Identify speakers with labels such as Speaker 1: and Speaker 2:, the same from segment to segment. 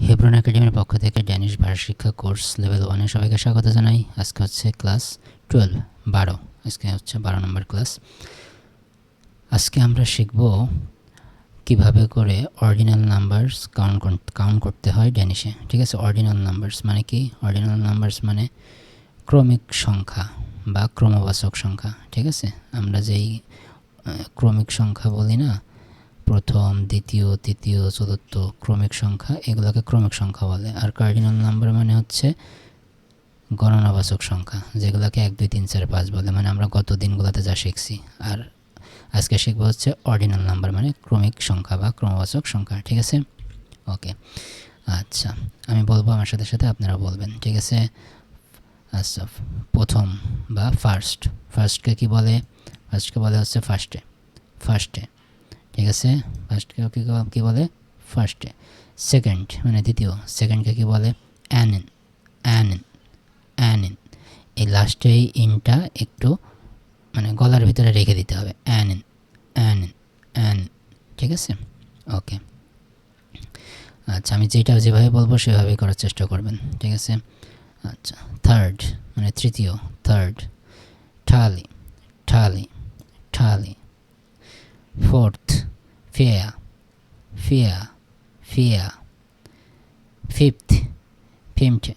Speaker 1: Hebron একাডেমির পক্ষ থেকে ড্যানিশ ভাষা শিক্ষা কোর্স লেভেল 1 এ সবাইকে স্বাগত জানাই। আজকে হচ্ছে ক্লাস 12 আজকে হচ্ছে 12 নম্বর ক্লাস। আজকে আমরা শিখব কিভাবে করে অর্ডিনাল নাম্বারস কাউন্ট করতে হয় ড্যানিশে। ঠিক আছে, অর্ডিনাল নাম্বারস মানে কি? অর্ডিনাল নাম্বারস মানে ক্রমিক সংখ্যা বা ক্রমবাচক সংখ্যা। ঠিক আছে, আমরা যেই ক্রমিক সংখ্যা বলি না, প্রথম, দ্বিতীয়, তৃতীয়, চতুর্থ ক্রমিক সংখ্যা, এগুলোকে ক্রমিক সংখ্যা বলে। আর কার্ডিনাল নাম্বার মানে হচ্ছে গণনাবাচক সংখ্যা, যেগুলোকে 1 2 3 4 5 বলে, মানে আমরা গত দিনগুলোতে যা শিখছি। আর আজকে শিখবো হচ্ছে অর্ডিনাল নাম্বার মানে ক্রমিক সংখ্যা বা ক্রমবাচক সংখ্যা। ঠিক আছে, ওকে। আচ্ছা, আমি বলবো, আমার সাথে সাথে আপনারা বলবেন। ঠিক আছে, আচ্ছা, প্রথম বা ফার্স্টকে কি বলে? ফার্স্টকে বলে হচ্ছে ফার্স্টে। ঠিক আছে, ফার্স্টকে কী বলে? ফার্স্টে। সেকেন্ড মানে দ্বিতীয়, সেকেন্ডকে কী বলে? অ্যানিন। এই লাস্টে এই ইনটা একটু মানে গলার ভিতরে রেখে দিতে হবে। অ্যানিন। ঠিক আছে, ওকে। আচ্ছা, আমি যেভাবে বলবো সেভাবেই করার চেষ্টা করবেন। ঠিক আছে, আচ্ছা। থার্ড মানে তৃতীয়, থার্ড। ঠালি। ফোর্থ ফিয়া। ফিফথ ফিমটে।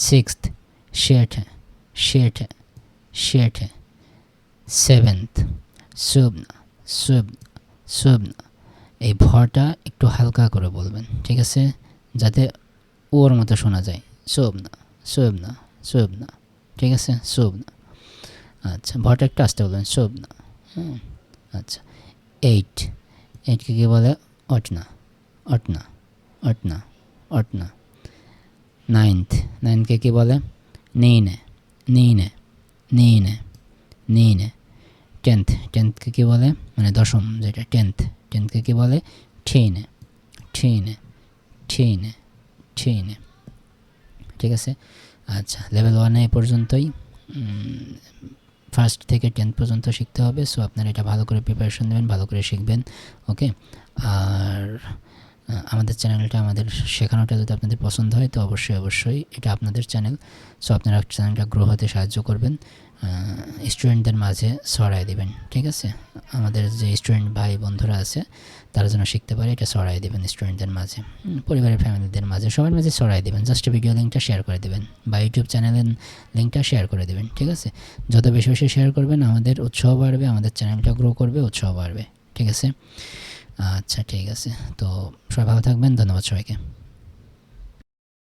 Speaker 1: সিক্সথ শেরটে। সেভেন্থ সুবনা। এই ভরটা একটু হালকা করে বলবেন। ঠিক আছে, যাতে ওর মতো শোনা যায়। সুবনা। ঠিক আছে, সুবনা। আচ্ছা, ভরটা একটু আস্তে বলবেন। সুবনা। আচ্ছা, এইটকে কী বলে? অটনা। নাইনথকে কী বলে? নিনে। টেন্থকে কী বলে? মানে দশম যেটা, টেন্থকে কী বলে? ঠিনে। ঠিক আছে, আচ্ছা। লেভেল 1 এ পর্যন্তই, ফার্স্ট থেকে 10th পর্যন্ত শিখতে হবে। সো আপনারা এটা ভালো করে প্রিপারেশন নেবেন, ভালো করে শিখবেন। ওকে, আর আমাদের চ্যানেলটা, আমাদের শেখানোটা যদি আপনাদের পছন্দ হয় তো অবশ্যই এটা আপনাদের চ্যানেল। সো আপনারা চ্যানেলটা গ্রো হতে সাহায্য করবেন, স্টুডেন্টদের মাঝে ছড়াই দেবেন। ঠিক আছে, আমাদের যে স্টুডেন্ট ভাই বন্ধুরা আছে তারা যেন শিখতে পারে, এটা ছড়াই দেবেন স্টুডেন্টদের মাঝে, পরিবারের ফ্যামিলিদের মাঝে, সবার মাঝে ছড়াই দেবেন। জাস্ট ভিডিও লিঙ্কটা শেয়ার করে দেবেন বা ইউটিউব চ্যানেলের লিঙ্কটা শেয়ার করে দেবেন। ঠিক আছে, যত বেশি শেয়ার করবেন আমাদের উৎসাহ বাড়বে, আমাদের চ্যানেলটা গ্রো করবে, উৎসাহ বাড়বে। ঠিক আছে, আচ্ছা, ঠিক আছে। তো সবাই ভালো থাকবেন, ধন্যবাদ সবাইকে।